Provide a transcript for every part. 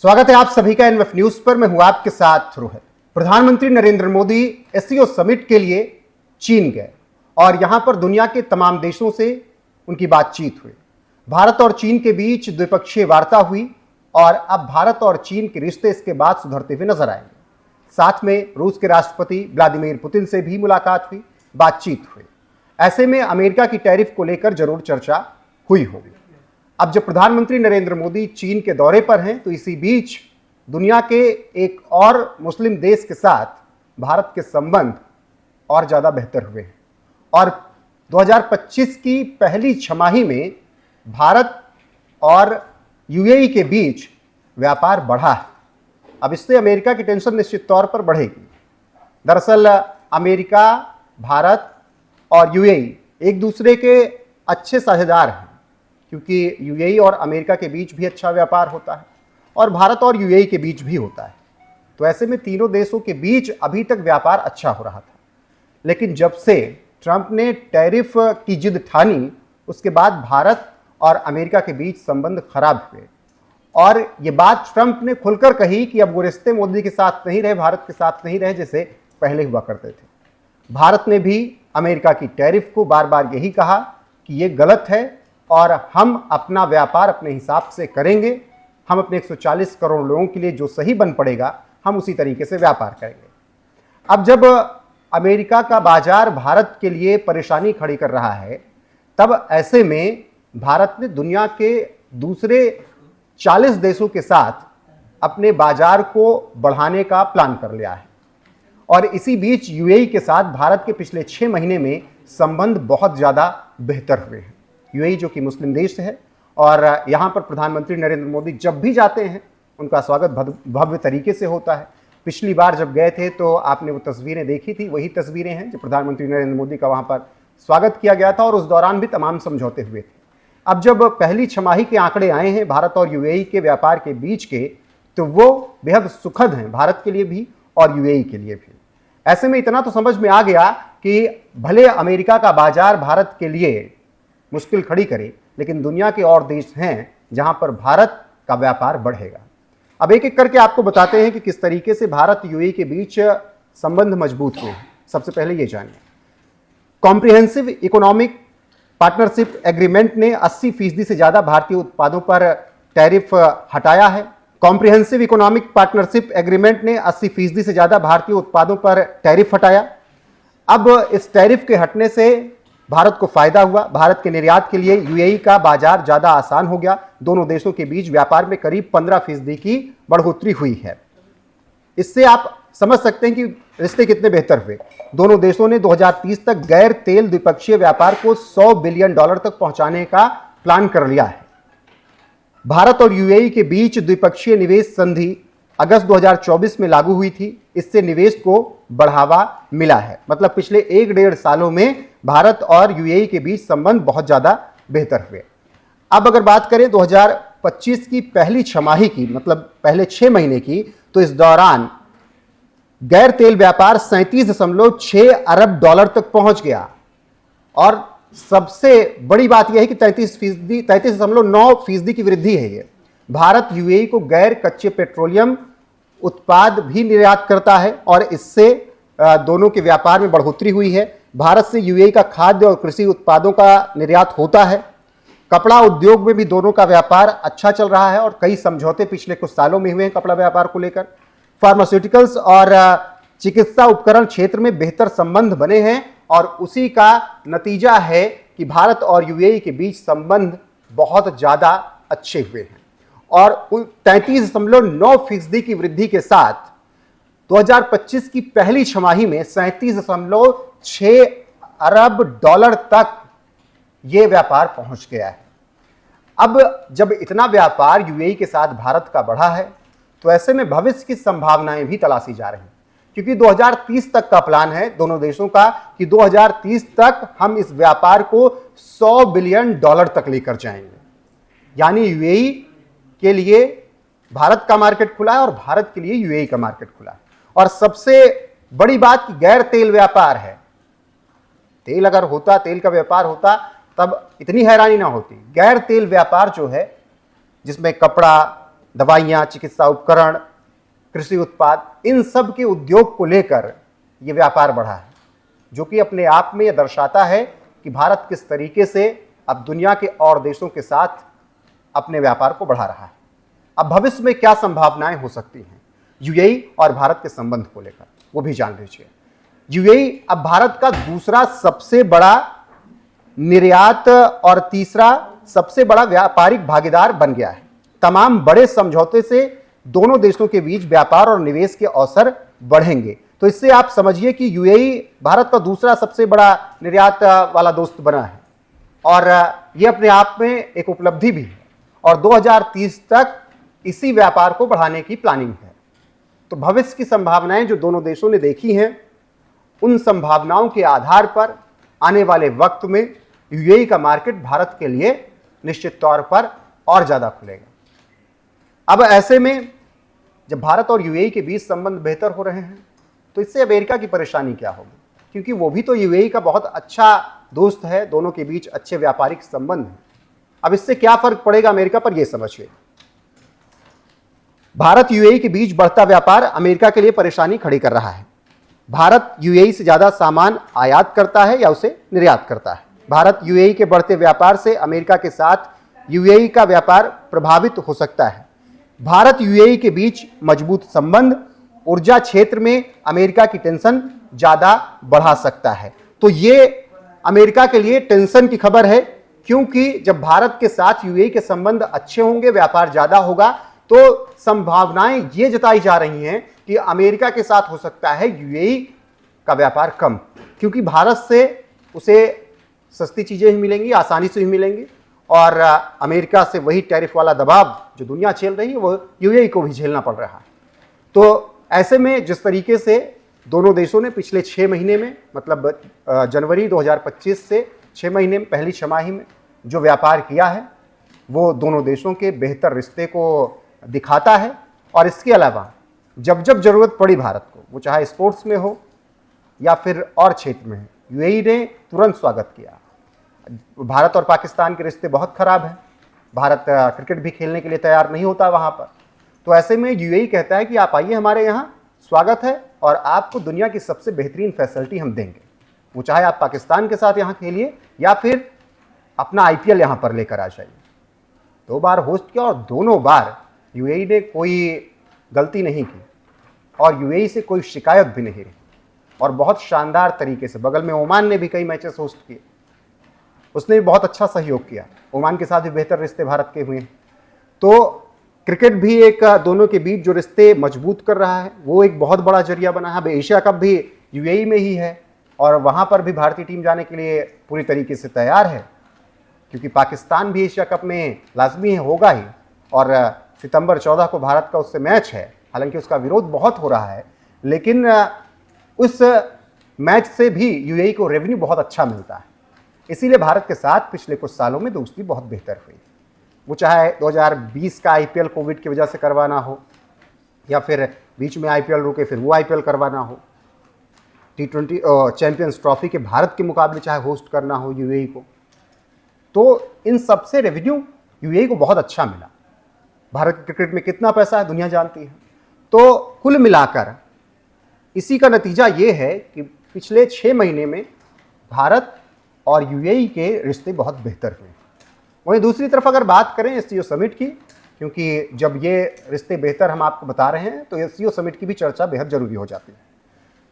स्वागत है आप सभी का एनएफ न्यूज पर। मैं हूं आपके साथ रोहित। प्रधानमंत्री नरेंद्र मोदी एससीओ समिट के लिए चीन गए और यहां पर दुनिया के तमाम देशों से उनकी बातचीत हुई। भारत और चीन के बीच द्विपक्षीय वार्ता हुई और अब भारत और चीन के रिश्ते इसके बाद सुधरते हुए नजर आएंगे। साथ में रूस के राष्ट्रपति व्लादिमीर पुतिन से भी मुलाकात हुई, बातचीत हुई। ऐसे में अमेरिका की टैरिफ को लेकर जरूर चर्चा हुई होगी। अब जब प्रधानमंत्री नरेंद्र मोदी चीन के दौरे पर हैं तो इसी बीच दुनिया के एक और मुस्लिम देश के साथ भारत के संबंध और ज़्यादा बेहतर हुए हैं और 2025 की पहली छमाही में भारत और यूएई के बीच व्यापार बढ़ा है। अब इससे अमेरिका की टेंशन निश्चित तौर पर बढ़ेगी। दरअसल अमेरिका, भारत और यूएई एक दूसरे के अच्छे साझेदार हैं, क्योंकि यूएई और अमेरिका के बीच भी अच्छा व्यापार होता है और भारत और यूएई के बीच भी होता है। तो ऐसे में तीनों देशों के बीच अभी तक व्यापार अच्छा हो रहा था, लेकिन जब से ट्रंप ने टैरिफ की जिद ठानी उसके बाद भारत और अमेरिका के बीच संबंध खराब हुए और ये बात ट्रंप ने खुलकर कही कि अब वो रिश्ते मोदी के साथ नहीं रहे, भारत के साथ नहीं रहे जैसे पहले हुआ करते थे। भारत ने भी अमेरिका की टैरिफ को बार बार यही कहा कि ये गलत है और हम अपना व्यापार अपने हिसाब से करेंगे। हम अपने 140 करोड़ लोगों के लिए जो सही बन पड़ेगा हम उसी तरीके से व्यापार करेंगे। अब जब अमेरिका का बाजार भारत के लिए परेशानी खड़ी कर रहा है, तब ऐसे में भारत ने दुनिया के दूसरे 40 देशों के साथ अपने बाजार को बढ़ाने का प्लान कर लिया है और इसी बीच यूएई के साथ भारत के पिछले 6 महीने में संबंध बहुत ज़्यादा बेहतर हुए हैं। यूएई जो कि मुस्लिम देश है और यहाँ पर प्रधानमंत्री नरेंद्र मोदी जब भी जाते हैं उनका स्वागत भव्य तरीके से होता है। पिछली बार जब गए थे तो आपने वो तस्वीरें देखी थी, वही तस्वीरें हैं जब प्रधानमंत्री नरेंद्र मोदी का वहाँ पर स्वागत किया गया था और उस दौरान भी तमाम समझौते हुए थे। अब जब पहली छमाही के आंकड़े आए हैं भारत और यूएई के व्यापार के बीच के, तो वो बेहद सुखद हैं भारत के लिए भी और यूएई के लिए भी। ऐसे में इतना तो समझ में आ गया कि भले अमेरिका का बाजार भारत के लिए मुश्किल खड़ी करे, लेकिन दुनिया के और देश हैं जहां पर भारत का व्यापार बढ़ेगा। अब एक एक करके आपको बताते हैं कि किस तरीके से भारत यूएई के बीच संबंध मजबूत हुए हैं। सबसे पहले ये जानिए, कॉम्प्रिहेंसिव इकोनॉमिक पार्टनरशिप एग्रीमेंट ने 80% से ज़्यादा भारतीय उत्पादों पर टैरिफ हटाया है। कॉम्प्रिहेंसिव इकोनॉमिक पार्टनरशिप एग्रीमेंट ने 80% से ज़्यादा भारतीय उत्पादों पर टैरिफ हटाया। अब इस टैरिफ के हटने से भारत को फायदा हुआ। भारत के निर्यात के लिए यूएई का बाजार ज़्यादा आसान हो गया। दोनों देशों के बीच व्यापार में करीब 15% की बढ़ोतरी हुई है। इससे आप समझ सकते हैं कि रिश्ते कितने बेहतर हुए। दोनों देशों ने 2030 तक गैर तेल द्विपक्षीय व्यापार को $100 बिलियन तक पहुंचाने का प्लान कर लिया है। भारत और यूएई के बीच द्विपक्षीय निवेश संधि अगस्त 2024 में लागू हुई थी। इससे निवेश को बढ़ावा मिला है। मतलब पिछले 1-1.5 सालों में भारत और यूएई के बीच संबंध बहुत ज़्यादा बेहतर हुए। अब अगर बात करें 2025 की पहली छमाही की, मतलब पहले 6 महीने की, तो इस दौरान गैर तेल व्यापार $37.6 अरब तक पहुंच गया और सबसे बड़ी बात यह है कि 33.9% की वृद्धि है। ये भारत यूएई को गैर कच्चे पेट्रोलियम उत्पाद भी निर्यात करता है और इससे दोनों के व्यापार में बढ़ोतरी हुई है। भारत से यूएई का खाद्य और कृषि उत्पादों का निर्यात होता है। कपड़ा उद्योग में भी दोनों का व्यापार अच्छा चल रहा है और कई समझौते पिछले कुछ सालों में हुए हैं कपड़ा व्यापार को लेकर। फार्मास्यूटिकल्स और चिकित्सा उपकरण क्षेत्र में बेहतर संबंध बने हैं और उसी का नतीजा है कि भारत और यूएई के बीच संबंध बहुत ज़्यादा अच्छे हुए हैं और 33.9% की वृद्धि के साथ 2025 की पहली छमाही में $37.6 अरब तक ये व्यापार पहुंच गया है। अब जब इतना व्यापार यूएई के साथ भारत का बढ़ा है तो ऐसे में भविष्य की संभावनाएं भी तलाशी जा रही हैं, क्योंकि 2030 तक का प्लान है दोनों देशों का कि 2030 तक हम इस व्यापार को $100 बिलियन तक लेकर जाएंगे। यानी यूएई के लिए भारत का मार्केट खुला है और भारत के लिए यूएई का मार्केट खुला है। और सबसे बड़ी बात कि गैर तेल व्यापार है। तेल अगर होता, तेल का व्यापार होता, तब इतनी हैरानी ना होती। गैर तेल व्यापार जो है, जिसमें कपड़ा, दवाइयाँ, चिकित्सा उपकरण, कृषि उत्पाद, इन सब के उद्योग को लेकर ये व्यापार बढ़ा है, जो कि अपने आप में यह दर्शाता है कि भारत किस तरीके से अब दुनिया के और देशों के साथ अपने व्यापार को बढ़ा रहा है। अब भविष्य में क्या संभावनाएं हो सकती हैं यूएई और भारत के संबंध को लेकर, वो भी जान लीजिए। यूएई अब भारत का दूसरा सबसे बड़ा निर्यात और तीसरा सबसे बड़ा व्यापारिक भागीदार बन गया है। तमाम बड़े समझौते से दोनों देशों के बीच व्यापार और निवेश के अवसर बढ़ेंगे। तो इससे आप समझिए कि यूएई भारत का दूसरा सबसे बड़ा निर्यात वाला दोस्त बना है और यह अपने आप में एक उपलब्धि भी है और 2030 तक इसी व्यापार को बढ़ाने की प्लानिंग है। तो भविष्य की संभावनाएं जो दोनों देशों ने देखी हैं, उन संभावनाओं के आधार पर आने वाले वक्त में यूएई का मार्केट भारत के लिए निश्चित तौर पर और ज्यादा खुलेगा। अब ऐसे में जब भारत और यूएई के बीच संबंध बेहतर हो रहे हैं तो इससे अमेरिका की परेशानी क्या होगी, क्योंकि वो भी तो यूएई का बहुत अच्छा दोस्त है, दोनों के बीच अच्छे व्यापारिक संबंध हैं। अब इससे क्या फर्क पड़ेगा अमेरिका पर, यह समझिए। भारत यूएई के बीच बढ़ता व्यापार अमेरिका के लिए परेशानी खड़ी कर रहा है। भारत यूएई से ज्यादा सामान आयात करता है या उसे निर्यात करता है। भारत यूएई के बढ़ते व्यापार से अमेरिका के साथ यूएई का व्यापार प्रभावित हो सकता है। भारत यूएई के बीच मजबूत संबंध ऊर्जा क्षेत्र में अमेरिका की टेंशन ज्यादा बढ़ा सकता है। तो ये अमेरिका के लिए टेंशन की खबर है, क्योंकि जब भारत के साथ यूएई के संबंध अच्छे होंगे, व्यापार ज्यादा होगा, तो संभावनाएं ये जताई जा रही हैं कि अमेरिका के साथ हो सकता है यूएई का व्यापार कम, क्योंकि भारत से उसे सस्ती चीजें ही मिलेंगी, आसानी से ही मिलेंगी और अमेरिका से वही टैरिफ वाला दबाव जो दुनिया झेल रही है वो यूएई को भी झेलना पड़ रहा है। तो ऐसे में जिस तरीके से दोनों देशों ने पिछले 6 महीने में, मतलब जनवरी 2025 से 6 महीने में, पहली छमाही में जो व्यापार किया है, वो दोनों देशों के बेहतर रिश्ते को दिखाता है। और इसके अलावा जब जब जरूरत पड़ी भारत को, वो चाहे स्पोर्ट्स में हो या फिर और क्षेत्र में, यूएई ने तुरंत स्वागत किया। भारत और पाकिस्तान के रिश्ते बहुत खराब हैं, भारत क्रिकेट भी खेलने के लिए तैयार नहीं होता वहाँ पर। तो ऐसे में यूएई कहता है कि आप आइए, हमारे यहाँ स्वागत है और आपको दुनिया की सबसे बेहतरीन फैसिलिटी हम देंगे। वो चाहे आप पाकिस्तान के साथ यहाँ खेलिए या फिर अपना आईपीएल यहाँ पर लेकर आ जाइए। 2 बार होस्ट किया और दोनों बार यूएई ने कोई गलती नहीं की और यूएई से कोई शिकायत भी नहीं रही और बहुत शानदार तरीके से। बगल में ओमान ने भी कई मैचेस होस्ट किए, उसने भी बहुत अच्छा सहयोग किया। ओमान के साथ भी बेहतर रिश्ते भारत के हुए हैं। तो क्रिकेट भी एक दोनों के बीच जो रिश्ते मजबूत कर रहा है, वो एक बहुत बड़ा जरिया बना है। अब एशिया कप भी यूएई में ही है और वहाँ पर भी भारतीय टीम जाने के लिए पूरी तरीके से तैयार है, क्योंकि पाकिस्तान भी एशिया कप में लाजमी होगा ही और सितंबर 14 को भारत का उससे मैच है। हालांकि उसका विरोध बहुत हो रहा है, लेकिन उस मैच से भी यूएई को रेवेन्यू बहुत अच्छा मिलता है। इसीलिए भारत के साथ पिछले कुछ सालों में दोस्ती बहुत बेहतर हुई। वो चाहे 2020 का आईपीएल कोविड की वजह से करवाना हो या फिर बीच में आईपीएल रुके फिर वो आईपीएल करवाना हो, T20 चैंपियंस ट्रॉफी के भारत के मुकाबले चाहे होस्ट करना हो यूएई को, तो इन सबसे रेवेन्यू यूएई को बहुत अच्छा मिला। भारत के क्रिकेट में कितना पैसा है दुनिया जानती है। तो कुल मिलाकर इसी का नतीजा ये है कि पिछले 6 महीने में भारत और यूएई के रिश्ते बहुत बेहतर हुए। वहीं दूसरी तरफ अगर बात करें एससीओ समिट की, क्योंकि जब ये रिश्ते बेहतर हम आपको बता रहे हैं तो एससीओ समिट की भी चर्चा बेहद जरूरी हो जाती है,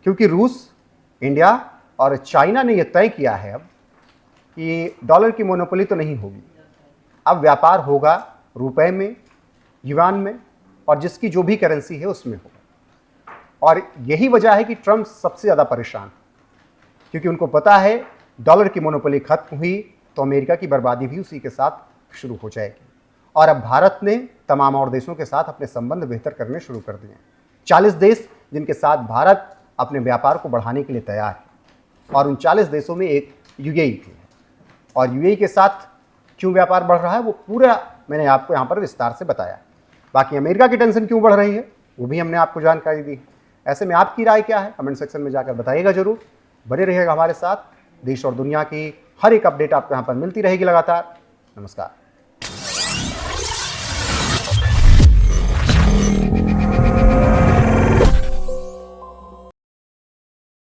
क्योंकि रूस, इंडिया और चाइना ने यह तय किया है अब कि डॉलर की मोनोपोली तो नहीं होगी। अब व्यापार होगा रुपए में, युआन में और जिसकी जो भी करेंसी है उसमें होगा। और यही वजह है कि ट्रंप सबसे ज़्यादा परेशान, क्योंकि उनको पता है डॉलर की मोनोपोली खत्म हुई तो अमेरिका की बर्बादी भी उसी के साथ शुरू हो जाएगी। और अब भारत ने तमाम और देशों के साथ अपने संबंध बेहतर करने शुरू कर दिए हैं। 40 देश जिनके साथ भारत अपने व्यापार को बढ़ाने के लिए तैयार है और उन 40 देशों में एक यूएई भी है। और यूएई के साथ क्यों व्यापार बढ़ रहा है वो पूरा मैंने आपको यहाँ पर विस्तार से बताया। बाकी अमेरिका की टेंशन क्यों बढ़ रही है वो भी हमने आपको जानकारी दी। ऐसे में आपकी राय क्या है कमेंट सेक्शन में जाकर बताइएगा जरूर। बने रहिएगा हमारे साथ। देश और दुनिया की हर एक अपडेट आपको यहाँ पर मिलती रहेगी लगातार। नमस्कार।